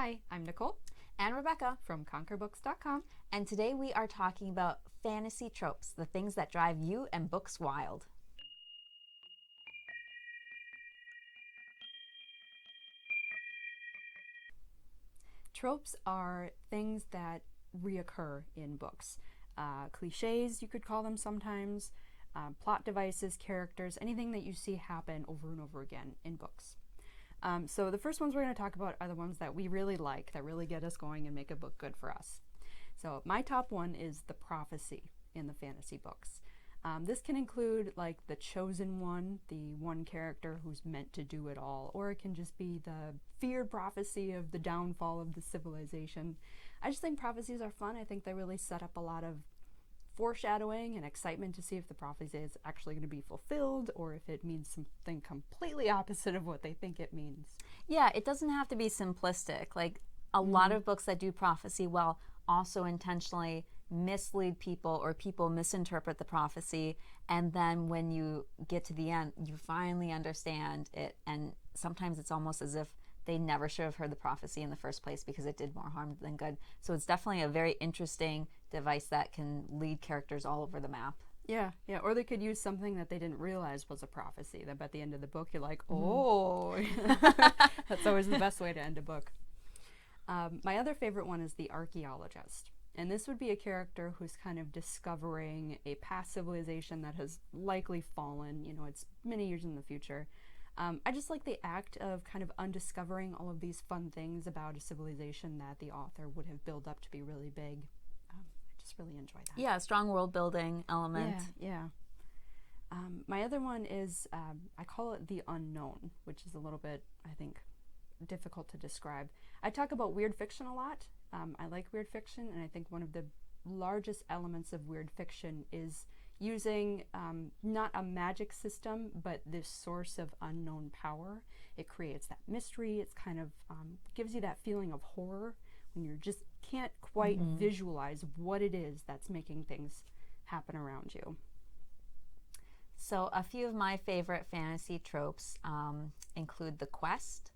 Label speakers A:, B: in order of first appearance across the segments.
A: Hi, I'm Nicole
B: and Rebecca
A: from conquerbooks.com.
B: and today we are talking about fantasy tropes, the things that drive you and books wild.
A: Tropes are things that reoccur in books. Cliches, you could call them sometimes, plot devices, characters, anything that you see happen over and over again in books. So the first ones we're going to talk about are the ones that we really like, that really get us going and make a book good for us. So my top one is the prophecy in the fantasy books. This can include like the chosen one, the one character who's meant to do it all, or it can just be the feared prophecy of the downfall of the civilization. I just think prophecies are fun. I think they really set up a lot of foreshadowing and excitement to see if the prophecy is actually going to be fulfilled or if it means something completely opposite of what they think it means.
B: Yeah, it doesn't have to be simplistic. Like a lot of books that do prophecy well also intentionally mislead people, or people misinterpret the prophecy, and then when you get to the end you finally understand it, and sometimes it's almost as if they never should have heard the prophecy in the first place because it did more harm than good. So it's definitely a very interesting device that can lead characters all over the map.
A: Yeah, or they could use something that they didn't realize was a prophecy, that by the end of the book you're like, oh. That's always the best way to end a book. My other favorite one is the Archeologist. And this would be a character who's kind of discovering a past civilization that has likely fallen. You know, it's many years in the future. I just like the act of kind of undiscovering all of these fun things about a civilization that the author would have built up to be really big. I just really enjoy that.
B: Yeah, strong world building element.
A: Yeah. My other one is, I call it the unknown, which is a little bit, I think, difficult to describe. I talk about weird fiction a lot. I like weird fiction, and I think one of the largest elements of weird fiction is using not a magic system, but this source of unknown power. It creates that mystery. It's kind of gives you that feeling of horror when you just can't quite visualize what it is that's making things happen around you.
B: So a few of my favorite fantasy tropes include the quest.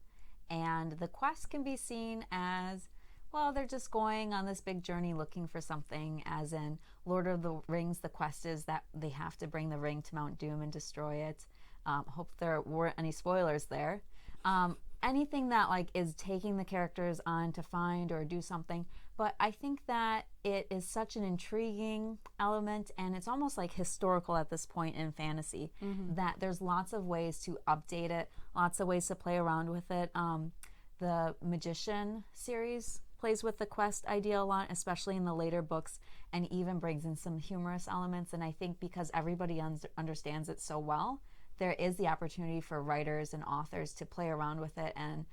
B: And the quest can be seen as, well, they're just going on this big journey looking for something, as in Lord of the Rings, the quest is that they have to bring the ring to Mount Doom and destroy it. Hope there weren't any spoilers there. Anything that like is taking the characters on to find or do something. But I think that it is such an intriguing element, and it's almost like historical at this point in fantasy, that there's lots of ways to update it, lots of ways to play around with it. The Magician series plays with the quest idea a lot, especially in the later books, and even brings in some humorous elements. And I think because everybody understands it so well, there is the opportunity for writers and authors to play around with it and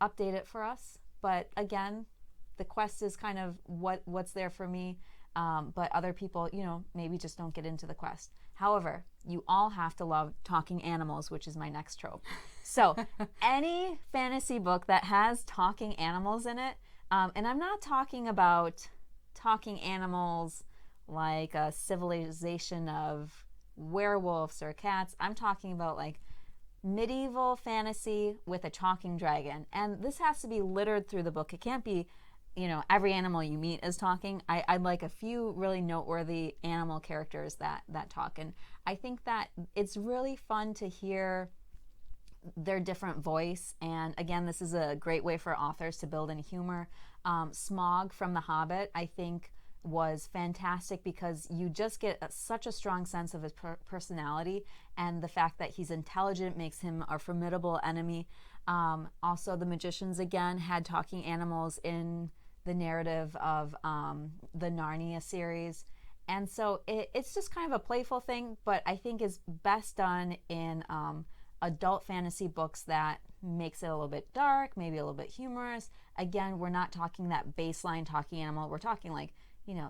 B: update it for us. But again, the quest is kind of what's there for me, but other people, maybe just don't get into the quest. However, you all have to love talking animals, which is my next trope. So any fantasy book that has talking animals in it, and I'm not talking about talking animals like a civilization of werewolves or cats. I'm talking about like medieval fantasy with a talking dragon. And this has to be littered through the book. It can't be, every animal you meet is talking. I'd like a few really noteworthy animal characters that talk. And I think that it's really fun to hear their different voice. And again, this is a great way for authors to build in humor. Smaug from The Hobbit, I think, was fantastic because you just get such a strong sense of his personality, and the fact that he's intelligent makes him a formidable enemy. Also, the Magicians, again, had talking animals in the narrative of the Narnia series. And so it's just kind of a playful thing, but I think is best done in adult fantasy books that makes it a little bit dark, maybe a little bit humorous. Again, we're not talking that baseline talking animal. We're talking like,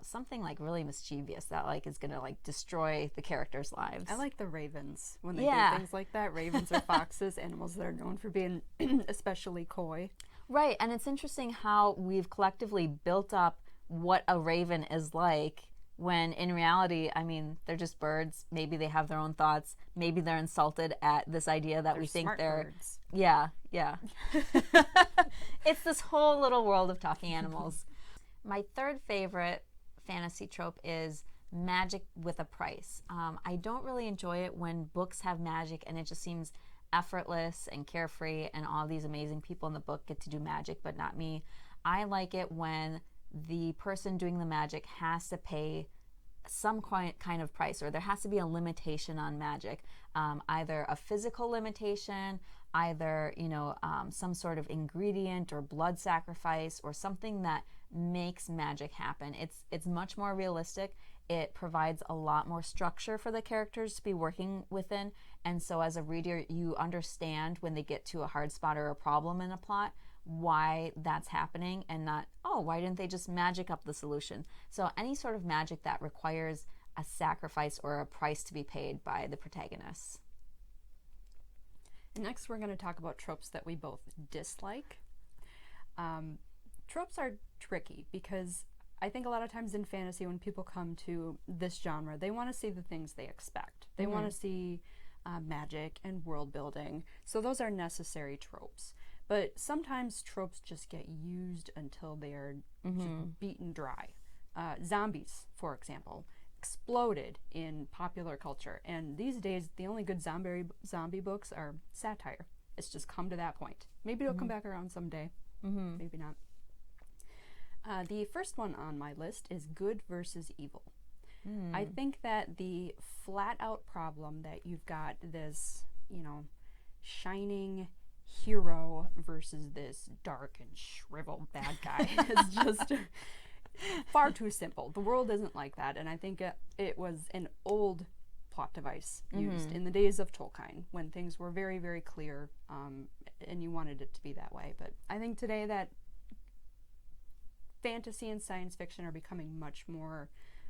B: something like really mischievous that like is going to like destroy the characters' lives.
A: I like the ravens when they do things like that. Ravens or foxes, animals that are known for being especially coy.
B: Right, and it's interesting how we've collectively built up what a raven is like when in reality, I mean, they're just birds. Maybe they have their own thoughts. Maybe they're insulted at this idea that we think
A: smart
B: they're
A: birds.
B: Yeah. It's this whole little world of talking animals. My third favorite fantasy trope is magic with a price. I don't really enjoy it when books have magic and it just seems effortless and carefree and all these amazing people in the book get to do magic, but not me. I like it when the person doing the magic has to pay some kind of price, or there has to be a limitation on magic, either a physical limitation, either some sort of ingredient or blood sacrifice or something that makes magic happen. It's much more realistic. It provides a lot more structure for the characters to be working within, and so as a reader you understand when they get to a hard spot or a problem in a plot why that's happening, and not, oh, why didn't they just magic up the solution? So any sort of magic that requires a sacrifice or a price to be paid by the protagonists.
A: Next, we're going to talk about tropes that we both dislike. Tropes are tricky because I think a lot of times in fantasy when people come to this genre, they want to see the things they expect. They want to see magic and world building. So those are necessary tropes. But sometimes tropes just get used until they are just beaten dry. Zombies, for example, exploded in popular culture. And these days, the only good zombie books are satire. It's just come to that point. Maybe it'll come back around someday. Maybe not. The first one on my list is good versus evil. I think that the flat-out problem that you've got this, shining hero versus this dark and shriveled bad guy is just far too simple. The world isn't like that, and I think it was an old plot device used in the days of Tolkien when things were very, very clear, and you wanted it to be that way. But I think today that fantasy and science fiction are becoming much more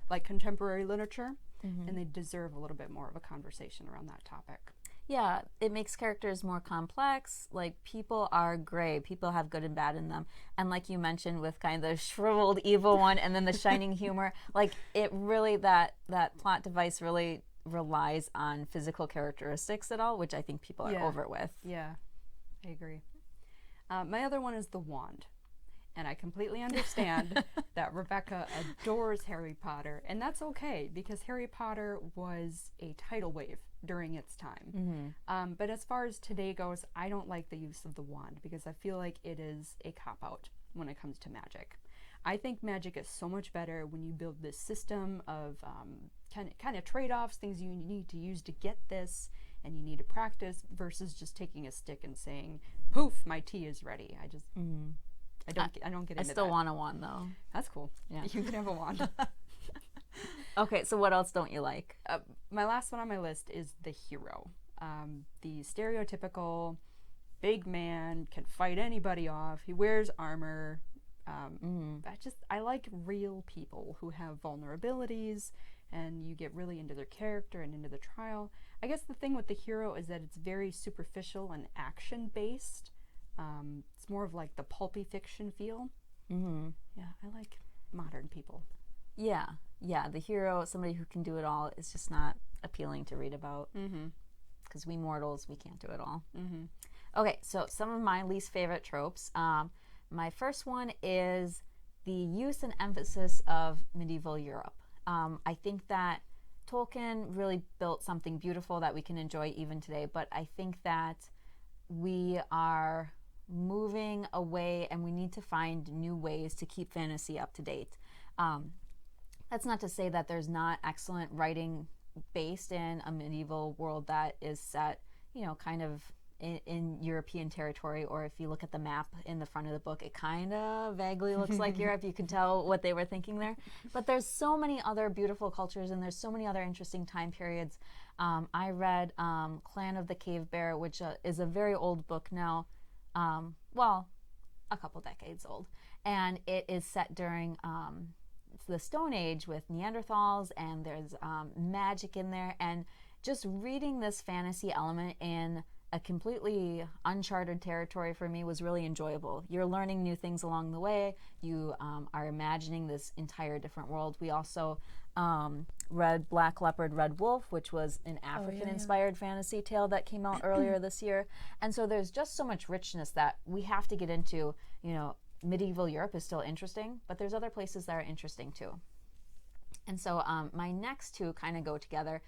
A: like contemporary literature, and they deserve a little bit more of a conversation around that topic.
B: Yeah, it makes characters more complex. Like, people are gray. People have good and bad in them. And like you mentioned with kind of the shriveled evil one and then the shining humor, like it really, that plot device really relies on physical characteristics at all, which I think people are over it with.
A: Yeah, I agree. My other one is the wand. And I completely understand that Rebecca adores Harry Potter, and that's okay because Harry Potter was a tidal wave during its time. But as far as today goes, I don't like the use of the wand because I feel like it is a cop-out when it comes to magic. I think magic is so much better when you build this system of kind of trade-offs, things you need to use to get this, and you need to practice, versus just taking a stick and saying, poof, my tea is ready. I don't get into that.
B: I still want a wand, though.
A: That's cool.
B: Yeah.
A: You can have a wand.
B: Okay, so what else don't you like?
A: My last one on my list is the hero. The stereotypical big man, can fight anybody off. He wears armor. I like real people who have vulnerabilities, and you get really into their character and into the trial. I guess the thing with the hero is that it's very superficial and action-based. It's more of like the pulpy fiction feel. Yeah, I like modern people.
B: Yeah, the hero, somebody who can do it all, is just not appealing to read about. Because we mortals, we can't do it all. Okay, so some of my least favorite tropes. My first one is the use and emphasis of medieval Europe. I think that Tolkien really built something beautiful that we can enjoy even today, but I think that we are moving away and we need to find new ways to keep fantasy up to date. That's not to say that there's not excellent writing based in a medieval world that is set, kind of in European territory, or if you look at the map in the front of the book, it kind of vaguely looks like Europe. You can tell what they were thinking there. But there's so many other beautiful cultures, and there's so many other interesting time periods. I read Clan of the Cave Bear, which is a very old book now, a couple decades old. And it is set during the Stone Age with Neanderthals, and there's magic in there. And just reading this fantasy element in a completely uncharted territory for me was really enjoyable. You're learning new things along the way. You are imagining this entire different world. We also read Black Leopard, Red Wolf, which was an African-inspired fantasy tale that came out earlier this year. And so there's just so much richness that we have to get into. You know, medieval Europe is still interesting, but there's other places that are interesting too. And so my next two kind of go together.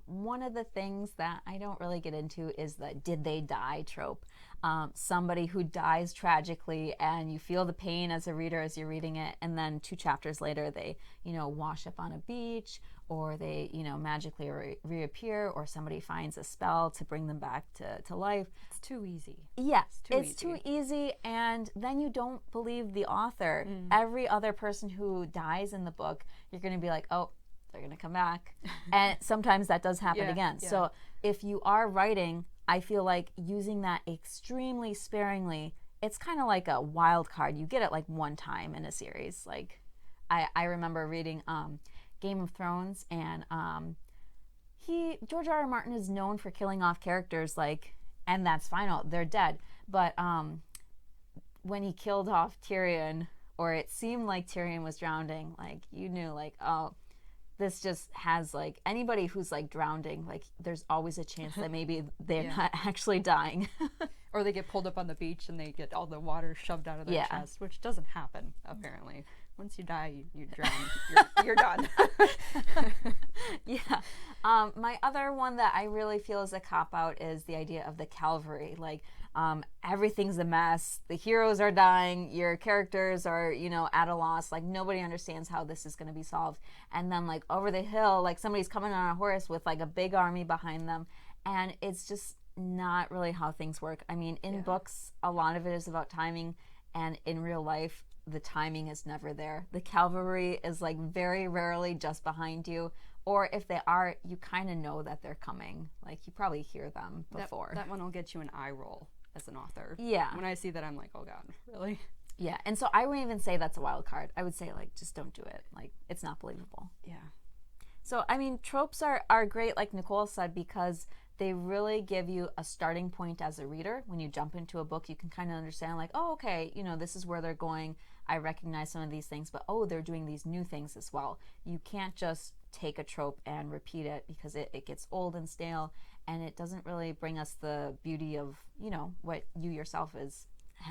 B: One of the things that I don't really get into is the did they die trope. Somebody who dies tragically and you feel the pain as a reader as you're reading it, and then 2 chapters later they, you know, wash up on a beach, or they, you know, magically reappear, or somebody finds a spell to bring them back to life.
A: It's too easy.
B: Yes, it's too easy, and then you don't believe the author. Every other person who dies in the book, you're going to be like, oh, they're going to come back. And sometimes that does happen again. Yeah. So if you are writing, I feel like using that extremely sparingly, it's kind of like a wild card. You get it like one time in a series. Like I remember reading Game of Thrones, and George R. R. Martin is known for killing off characters, like, and that's final, they're dead. But when he killed off Tyrion, or it seemed like Tyrion was drowning, like, you knew, like, oh, this just has, like, anybody who's like drowning, like, there's always a chance that maybe they're not actually dying.
A: Or they get pulled up on the beach and they get all the water shoved out of their chest, which doesn't happen, apparently. Once you die, you drown. You're done.
B: Yeah. My other one that I really feel is a cop-out is the idea of the Cavalry. Like, everything's a mess. The heroes are dying. Your characters are, you know, at a loss. Like, nobody understands how this is going to be solved. And then, like, over the hill, like, somebody's coming on a horse with, like, a big army behind them. And it's just not really how things work. I mean, in books, a lot of it is about timing. And in real life, the timing is never there. The cavalry is like very rarely just behind you, or if they are, you kind of know that they're coming. Like, you probably hear them before.
A: That one will get you an eye roll as an author.
B: Yeah.
A: When I see that, I'm like, oh God, really?
B: Yeah, and so I wouldn't even say that's a wild card. I would say, like, just don't do it. Like, it's not believable.
A: Yeah.
B: So, I mean, tropes are great, like Nicole said, because they really give you a starting point as a reader. When you jump into a book, you can kind of understand, like, oh, okay, you know, this is where they're going. I recognize some of these things, but oh, they're doing these new things as well. You can't just take a trope and repeat it, because it gets old and stale, and it doesn't really bring us the beauty of, you know, what you yourself is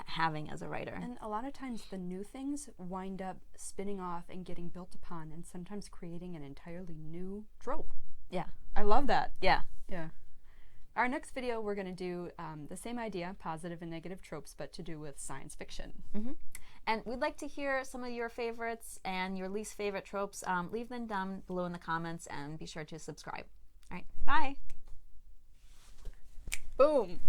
B: having as a writer.
A: And a lot of times the new things wind up spinning off and getting built upon, and sometimes creating an entirely new trope.
B: Yeah.
A: I love that.
B: Yeah.
A: Yeah. Our next video, we're going to do the same idea, positive and negative tropes, but to do with science fiction.
B: Mm-hmm. And we'd like to hear some of your favorites and your least favorite tropes. Leave them down below in the comments, and be sure to subscribe. All right, bye.
A: Boom.